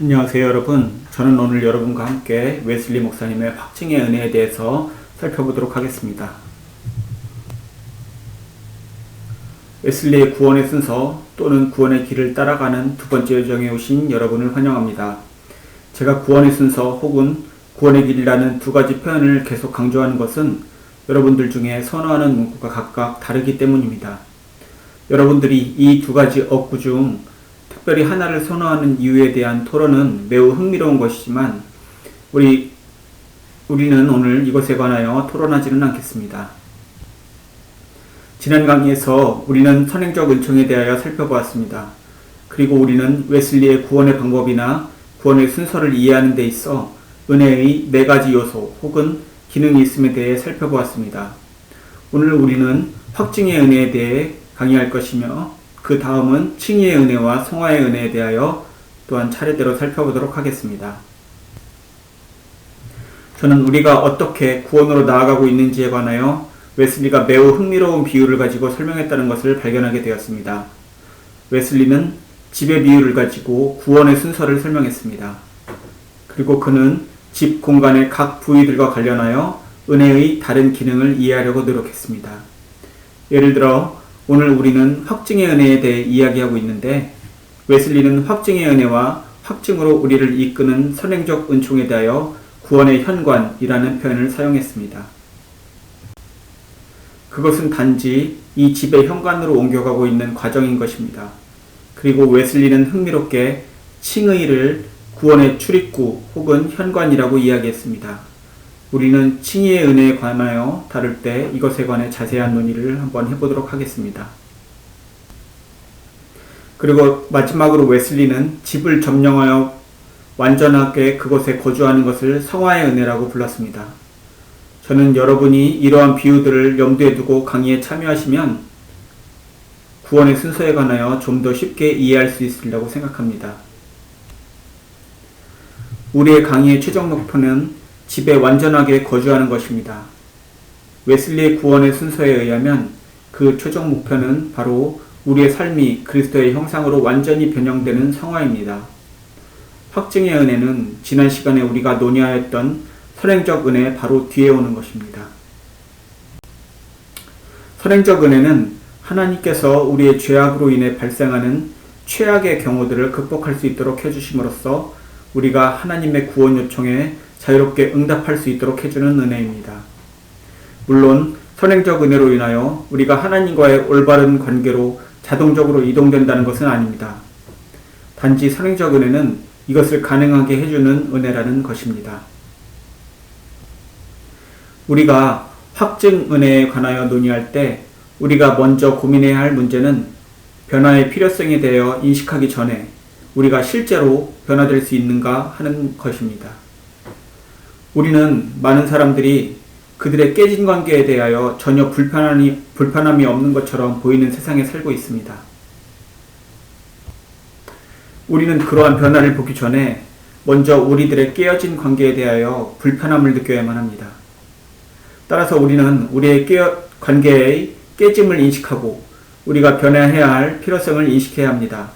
안녕하세요 여러분. 저는 오늘 여러분과 함께 웨슬리 목사님의 확증의 은혜에 대해서 살펴보도록 하겠습니다. 웨슬리의 구원의 순서 또는 구원의 길을 따라가는 두 번째 여정에 오신 여러분을 환영합니다. 제가 구원의 순서 혹은 구원의 길이라는 두 가지 표현을 계속 강조하는 것은 여러분들 중에 선호하는 문구가 각각 다르기 때문입니다. 여러분들이 이 두 가지 어구 중 특별히 하나를 선호하는 이유에 대한 토론은 매우 흥미로운 것이지만 우리는 오늘 이것에 관하여 토론하지는 않겠습니다. 지난 강의에서 우리는 선행적 은총에 대하여 살펴보았습니다. 그리고 우리는 웨슬리의 구원의 방법이나 구원의 순서를 이해하는 데 있어 은혜의 네 가지 요소 혹은 기능이 있음에 대해 살펴보았습니다. 오늘 우리는 확증의 은혜에 대해 강의할 것이며 그 다음은 칭의의 은혜와 성화의 은혜에 대하여 또한 차례대로 살펴보도록 하겠습니다. 저는 우리가 어떻게 구원으로 나아가고 있는지에 관하여 웨슬리가 매우 흥미로운 비유를 가지고 설명했다는 것을 발견하게 되었습니다. 웨슬리는 집의 비유를 가지고 구원의 순서를 설명했습니다. 그리고 그는 집 공간의 각 부위들과 관련하여 은혜의 다른 기능을 이해하려고 노력했습니다. 예를 들어 오늘 우리는 확증의 은혜에 대해 이야기하고 있는데 웨슬리는 확증의 은혜와 확증으로 우리를 이끄는 선행적 은총에 대하여 구원의 현관이라는 표현을 사용했습니다. 그것은 단지 이 집의 현관으로 옮겨가고 있는 과정인 것입니다. 그리고 웨슬리는 흥미롭게 칭의를 구원의 출입구 혹은 현관이라고 이야기했습니다. 우리는 칭의의 은혜에 관하여 다룰 때 이것에 관해 자세한 논의를 한번 해보도록 하겠습니다. 그리고 마지막으로 웨슬리는 집을 점령하여 완전하게 그곳에 거주하는 것을 성화의 은혜라고 불렀습니다. 저는 여러분이 이러한 비유들을 염두에 두고 강의에 참여하시면 구원의 순서에 관하여 좀 더 쉽게 이해할 수 있으리라고 생각합니다. 우리의 강의의 최종 목표는 집에 완전하게 거주하는 것입니다. 웨슬리의 구원의 순서에 의하면 그 최종 목표는 바로 우리의 삶이 그리스도의 형상으로 완전히 변형되는 성화입니다. 확증의 은혜는 지난 시간에 우리가 논의하였던 선행적 은혜의 바로 뒤에 오는 것입니다. 선행적 은혜는 하나님께서 우리의 죄악으로 인해 발생하는 최악의 경우들을 극복할 수 있도록 해주심으로써 우리가 하나님의 구원 요청에 자유롭게 응답할 수 있도록 해주는 은혜입니다. 물론 선행적 은혜로 인하여 우리가 하나님과의 올바른 관계로 자동적으로 이동된다는 것은 아닙니다. 단지 선행적 은혜는 이것을 가능하게 해주는 은혜라는 것입니다. 우리가 확증 은혜에 관하여 논의할 때 우리가 먼저 고민해야 할 문제는 변화의 필요성에 대하여 인식하기 전에 우리가 실제로 변화될 수 있는가 하는 것입니다. 우리는 많은 사람들이 그들의 깨진 관계에 대하여 전혀 불편함이 없는 것처럼 보이는 세상에 살고 있습니다. 우리는 그러한 변화를 보기 전에 먼저 우리들의 깨어진 관계에 대하여 불편함을 느껴야만 합니다. 따라서 우리는 우리의 관계의 깨짐을 인식하고 우리가 변화해야 할 필요성을 인식해야 합니다.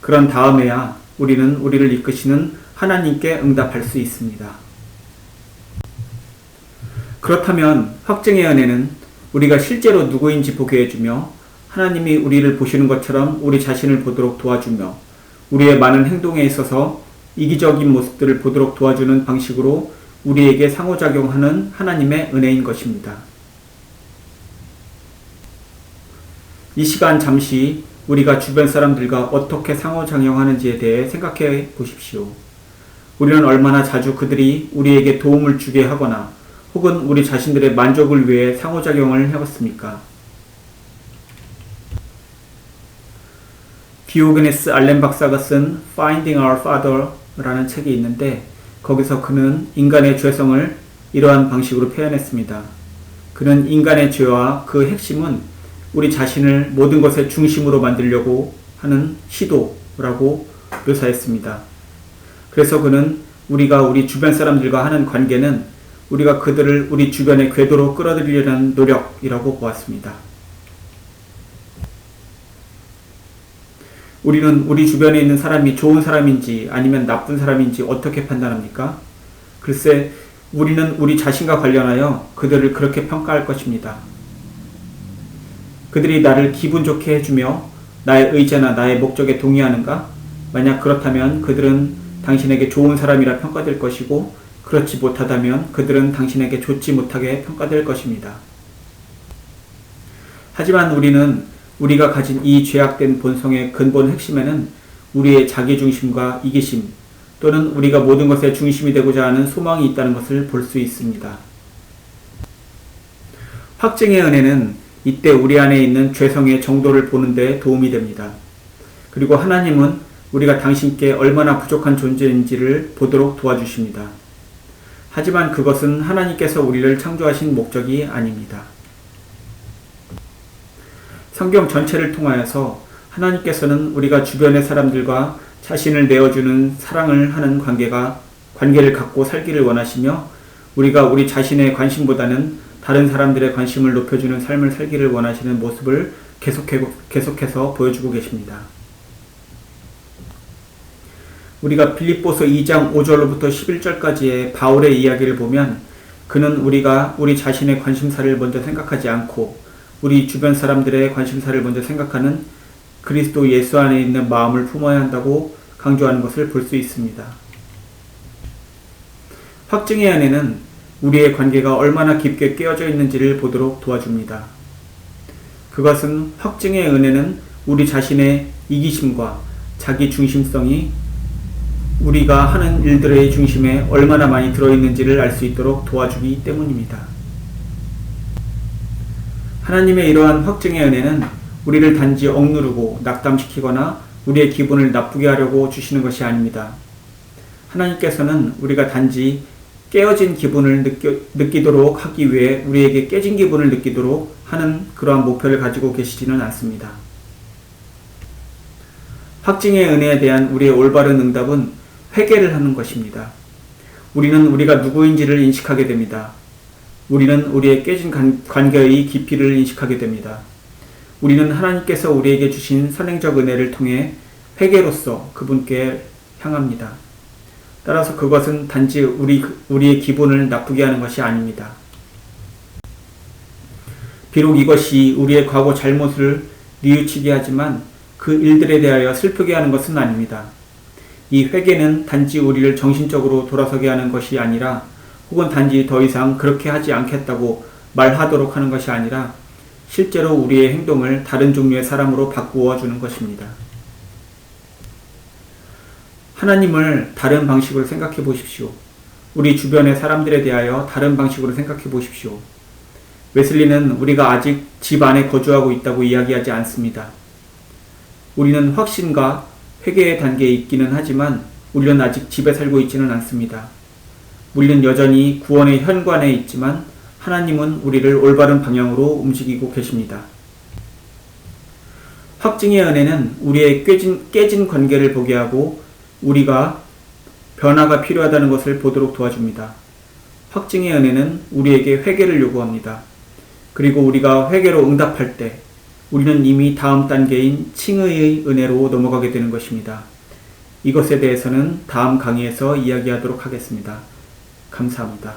그런 다음에야 우리는 우리를 이끄시는 하나님께 응답할 수 있습니다. 그렇다면 확증의 은혜는 우리가 실제로 누구인지 보게 해주며 하나님이 우리를 보시는 것처럼 우리 자신을 보도록 도와주며 우리의 많은 행동에 있어서 이기적인 모습들을 보도록 도와주는 방식으로 우리에게 상호작용하는 하나님의 은혜인 것입니다. 이 시간 잠시 우리가 주변 사람들과 어떻게 상호작용하는지에 대해 생각해 보십시오. 우리는 얼마나 자주 그들이 우리에게 도움을 주게 하거나 혹은 우리 자신들의 만족을 위해 상호작용을 해왔습니까? 디오게네스 알렌 박사가 쓴 Finding Our Father라는 책이 있는데 거기서 그는 인간의 죄성을 이러한 방식으로 표현했습니다. 그는 인간의 죄와 그 핵심은 우리 자신을 모든 것의 중심으로 만들려고 하는 시도라고 묘사했습니다. 그래서 그는 우리가 우리 주변 사람들과 하는 관계는 우리가 그들을 우리 주변의 궤도로 끌어들이려는 노력이라고 보았습니다. 우리는 우리 주변에 있는 사람이 좋은 사람인지 아니면 나쁜 사람인지 어떻게 판단합니까? 글쎄, 우리는 우리 자신과 관련하여 그들을 그렇게 평가할 것입니다. 그들이 나를 기분 좋게 해주며 나의 의제나 나의 목적에 동의하는가? 만약 그렇다면 그들은 당신에게 좋은 사람이라 평가될 것이고, 그렇지 못하다면 그들은 당신에게 좋지 못하게 평가될 것입니다. 하지만 우리는 우리가 가진 이 죄악된 본성의 근본 핵심에는 우리의 자기중심과 이기심, 또는 우리가 모든 것의 중심이 되고자 하는 소망이 있다는 것을 볼 수 있습니다. 확증의 은혜는 이때 우리 안에 있는 죄성의 정도를 보는 데 도움이 됩니다. 그리고 하나님은 우리가 당신께 얼마나 부족한 존재인지를 보도록 도와주십니다. 하지만 그것은 하나님께서 우리를 창조하신 목적이 아닙니다. 성경 전체를 통하여서 하나님께서는 우리가 주변의 사람들과 자신을 내어주는 사랑을 하는 관계를 갖고 살기를 원하시며, 우리가 우리 자신의 관심보다는 다른 사람들의 관심을 높여주는 삶을 살기를 원하시는 모습을 계속해서 보여주고 계십니다. 우리가 빌립보서 2장 5절로부터 11절까지의 바울의 이야기를 보면, 그는 우리가 우리 자신의 관심사를 먼저 생각하지 않고 우리 주변 사람들의 관심사를 먼저 생각하는 그리스도 예수 안에 있는 마음을 품어야 한다고 강조하는 것을 볼 수 있습니다. 확증의 은혜는 우리의 관계가 얼마나 깊게 깨어져 있는지를 보도록 도와줍니다. 그것은 확증의 은혜는 우리 자신의 이기심과 자기 중심성이 우리가 하는 일들의 중심에 얼마나 많이 들어있는지를 알 수 있도록 도와주기 때문입니다. 하나님의 이러한 확증의 은혜는 우리를 단지 억누르고 낙담시키거나 우리의 기분을 나쁘게 하려고 주시는 것이 아닙니다. 하나님께서는 우리가 단지 깨어진 기분을 느끼도록 하기 위해 우리에게 깨진 기분을 느끼도록 하는 그러한 목표를 가지고 계시지는 않습니다. 확증의 은혜에 대한 우리의 올바른 응답은 회개를 하는 것입니다. 우리는 우리가 누구인지를 인식하게 됩니다. 우리는 우리의 깨진 관계의 깊이를 인식하게 됩니다. 우리는 하나님께서 우리에게 주신 선행적 은혜를 통해 회개로서 그분께 향합니다. 따라서 그것은 단지 우리의 기분을 나쁘게 하는 것이 아닙니다. 비록 이것이 우리의 과거 잘못을 뉘우치게 하지만 그 일들에 대하여 슬프게 하는 것은 아닙니다. 이 회개는 단지 우리를 정신적으로 돌아서게 하는 것이 아니라, 혹은 단지 더 이상 그렇게 하지 않겠다고 말하도록 하는 것이 아니라, 실제로 우리의 행동을 다른 종류의 사람으로 바꾸어 주는 것입니다. 하나님을 다른 방식으로 생각해 보십시오. 우리 주변의 사람들에 대하여 다른 방식으로 생각해 보십시오. 웨슬리는 우리가 아직 집 안에 거주하고 있다고 이야기하지 않습니다. 우리는 확신과 회개의 단계에 있기는 하지만 우리는 아직 집에 살고 있지는 않습니다. 우리는 여전히 구원의 현관에 있지만 하나님은 우리를 올바른 방향으로 움직이고 계십니다. 확증의 은혜는 우리의 깨진 관계를 보게 하고 우리가 변화가 필요하다는 것을 보도록 도와줍니다. 확증의 은혜는 우리에게 회개를 요구합니다. 그리고 우리가 회개로 응답할 때 우리는 이미 다음 단계인 칭의의 은혜로 넘어가게 되는 것입니다. 이것에 대해서는 다음 강의에서 이야기하도록 하겠습니다. 감사합니다.